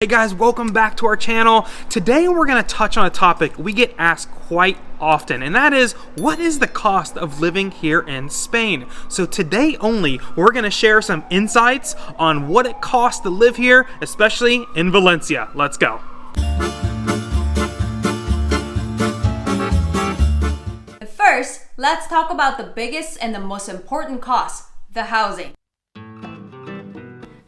Hey guys, welcome back to our channel. Today we're going to touch on a topic we get asked quite often, and that is, what is the cost of living here in Spain? So today only, we're going to share some insights on what it costs to live here, especially in Valencia. Let's go. First, let's talk about the biggest and the most important cost, the housing.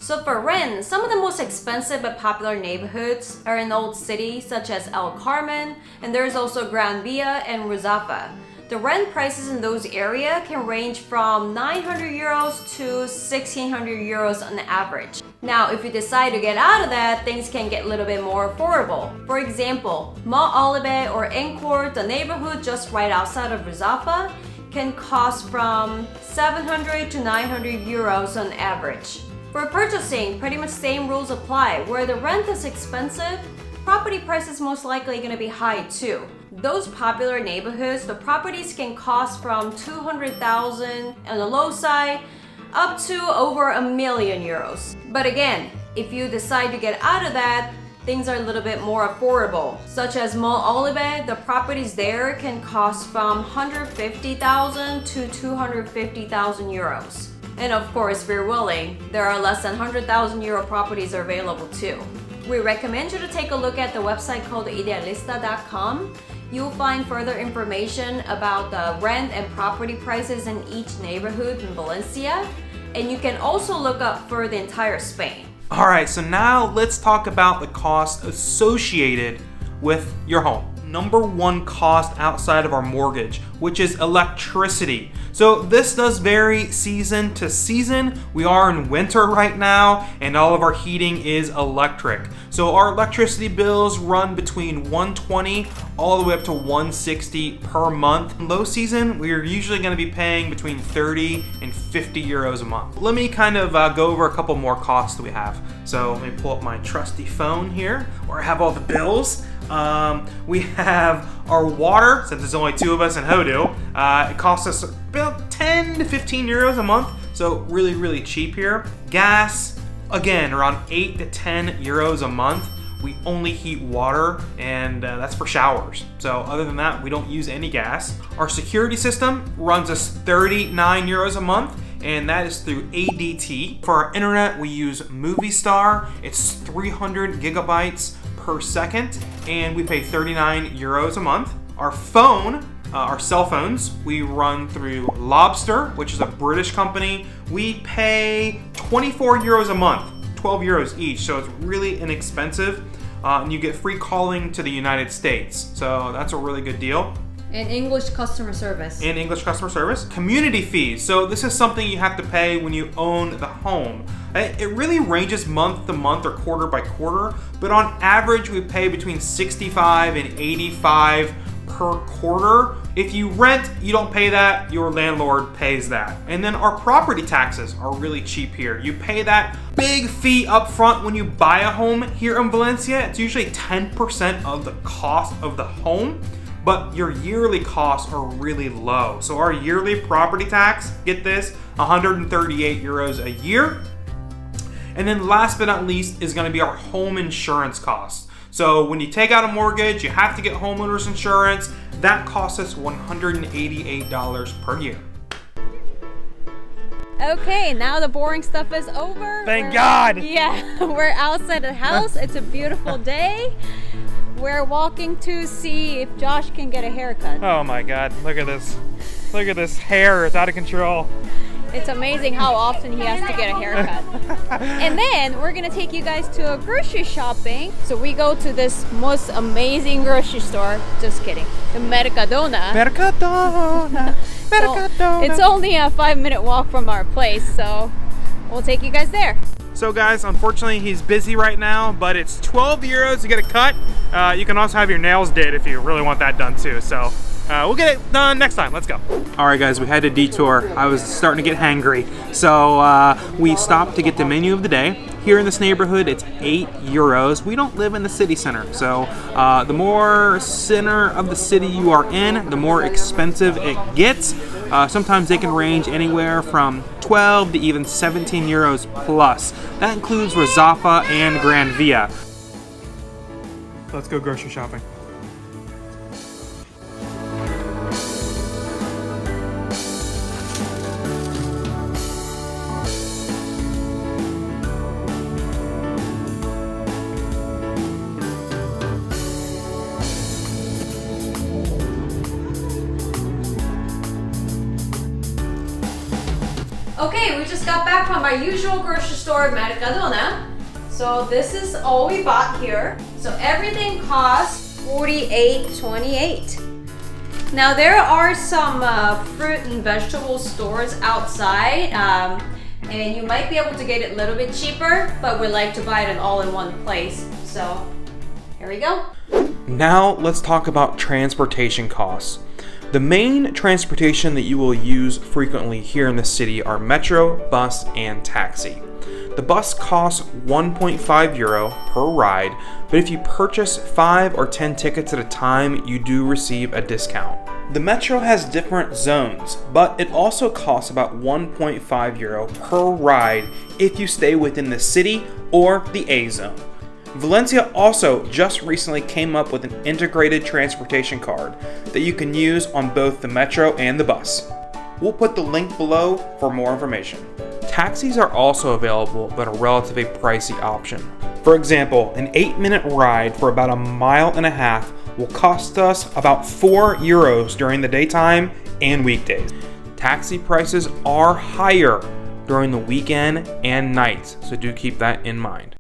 So for rent, some of the most expensive but popular neighborhoods are in old cities such as El Carmen, and there's also Gran Via and Ruzafa. The rent prices in those areas can range from 900 euros to 1600 euros on average. Now, if you decide to get out of that, things can get a little bit more affordable. For example, Mont Olivet or Encore, the neighborhood just right outside of Ruzafa, can cost from 700 to 900 euros on average. For purchasing, pretty much same rules apply. Where the rent is expensive, property price is most likely going to be high too. Those popular neighborhoods, the properties can cost from 200,000 on the low side up to over €1 million. But again, if you decide to get out of that, things are a little bit more affordable. Such as Mont Olivet, the properties there can cost from 150,000 to 250,000 euros. And of course, if you're willing, there are less than 100,000 euro properties available too. We recommend you to take a look at the website called idealista.com. You'll find further information about the rent and property prices in each neighborhood in Valencia. And you can also look up for the entire Spain. All right, so now let's talk about the cost associated with your home. Number one cost outside of our mortgage, which is electricity. So this does vary season to season. We are in winter right now, and all of our heating is electric. So our electricity bills run between 120 all the way up to 160 per month. In low season, we are usually going to be paying between 30 and 50 euros a month. Let me kind of go over a couple more costs that we have. So let me pull up my trusty phone here, where I have all the bills. We have our water, since there's only two of us in Hodu. It costs us about 10 to 15 euros a month, so really cheap here. Gas, again, around 8 to 10 euros a month. We only heat water, and that's for showers. So other than that, we don't use any gas. Our security system runs us 39 euros a month, and that is through ADT. For our internet, we use Movistar. It's 300 gigabytes per second, and we pay 39 euros a month. Our phone, our cell phones, we run through Lobster, which is a British company. We pay 24 euros a month, 12 euros each, so it's really inexpensive. And you get free calling to the United States, so that's a really good deal. And English customer service. And English customer service. Community fees. So this is something you have to pay when you own the home. It really ranges month to month or quarter by quarter, but on average we pay between 65 and 85 per quarter. If you rent, you don't pay that, your landlord pays that. And then our property taxes are really cheap here. You pay that big fee up front when you buy a home here in Valencia. It's usually 10% of the cost of the home, but your yearly costs are really low. So our yearly property tax, get this, 138 euros a year. And then last but not least is gonna be our home insurance costs. So when you take out a mortgage, you have to get homeowners insurance. That costs us $188 per year. Okay, now the boring stuff is over. Thank God! Yeah, we're outside the house. It's a beautiful day. We're walking to see if Josh can get a haircut. Oh my God, look at this. Look at this hair, it's out of control. It's amazing how often he has to get a haircut. And then we're gonna take you guys to a grocery shopping. So we go to this most amazing grocery store. Just kidding. The Mercadona. Mercadona. Mercadona. So it's only a 5-minute walk from our place, so we'll take you guys there. So guys, unfortunately he's busy right now, but it's 12 euros to get a cut. You can also have your nails did if you really want that done too. So we'll get it done next time. Let's go. All right guys, we had a detour. I was starting to get hangry. So we stopped to get the menu of the day. Here in this neighborhood, it's 8 euros. We don't live in the city center. So the more center of the city you are in, the more expensive it gets. Sometimes they can range anywhere from 12 to even 17 euros plus. That includes Ruzafa and Gran Via. Let's go grocery shopping. Okay, we just got back from our usual grocery store, Mercadona. So this is all we bought here. So everything costs $48.28. Now there are some fruit and vegetable stores outside, and you might be able to get it a little bit cheaper, but we like to buy it all in one place. So here we go. Now let's talk about transportation costs. The main transportation that you will use frequently here in the city are metro, bus, and taxi. The bus costs €1.5 per ride, but if you purchase 5 or 10 tickets at a time, you do receive a discount. The metro has different zones, but it also costs about €1.5 per ride if you stay within the city or the A zone. Valencia also just recently came up with an integrated transportation card that you can use on both the metro and the bus. We'll put the link below for more information. Taxis are also available, but a relatively pricey option. For example, an 8-minute ride for about 1.5 miles will cost us about €4 during the daytime and weekdays. Taxi prices are higher during the weekend and nights, so do keep that in mind.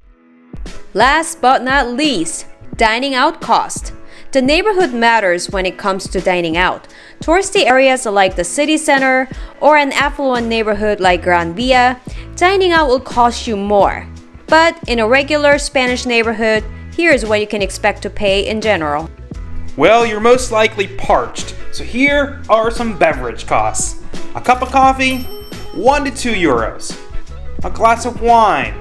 Last but not least, dining out cost. The neighborhood matters when it comes to dining out. Touristy areas like the city center or an affluent neighborhood like Gran Via, dining out will cost you more. But in a regular Spanish neighborhood, here's what you can expect to pay in general. Well, you're most likely parched, so here are some beverage costs. A cup of coffee, €1 to €2. A glass of wine,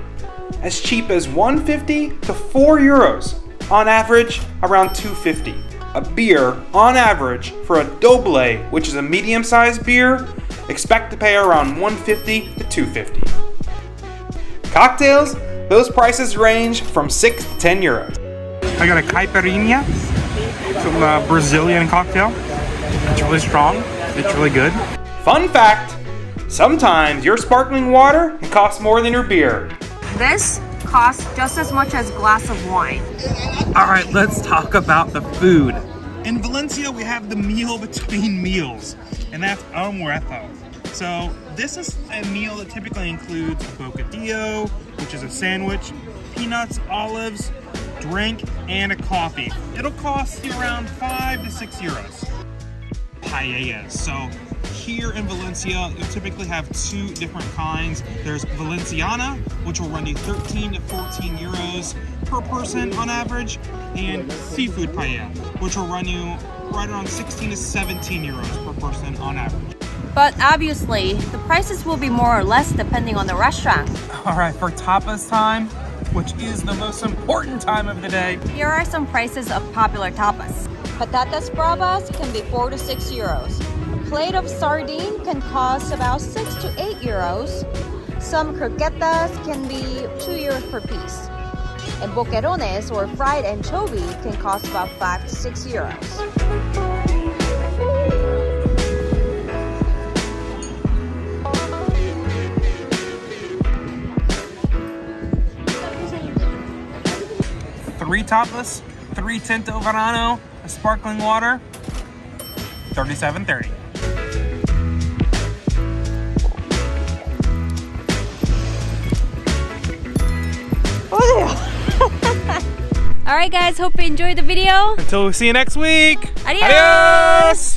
as cheap as €1.50 to €4. On average, around $2.50. A beer, on average, for a doble, which is a medium-sized beer, expect to pay around $1.50 to $2.50. Cocktails, those prices range from €6 to €10. I got a caipirinha, some Brazilian cocktail. It's really strong, it's really good. Fun fact, sometimes your sparkling water can cost more than your beer. This costs just as much as a glass of wine. All right, let's talk about the food. In Valencia, we have the meal between meals, and that's almuerzo. So this is a meal that typically includes a bocadillo, which is a sandwich, peanuts, olives, drink, and a coffee. It'll cost you around €5 to €6. Paellas. So here in Valencia, you'll typically have 2 different kinds. There's Valenciana, which will run you 13 to 14 euros per person on average, and seafood paella, which will run you right around 16 to 17 euros per person on average. But obviously, the prices will be more or less depending on the restaurant. All right, for tapas time, which is the most important time of the day, Here are some prices of popular tapas. Patatas bravas can be 4 to 6 euros. A plate of sardine can cost about 6 to 8 euros. Some croquetas can be 2 euros per piece. And boquerones, or fried anchovy, can cost about 5 to 6 euros. Three tapas, 3 Tinto Verano, a sparkling water, $37.30. Alright guys, hope you enjoyed the video. Until we see you next week. Adios!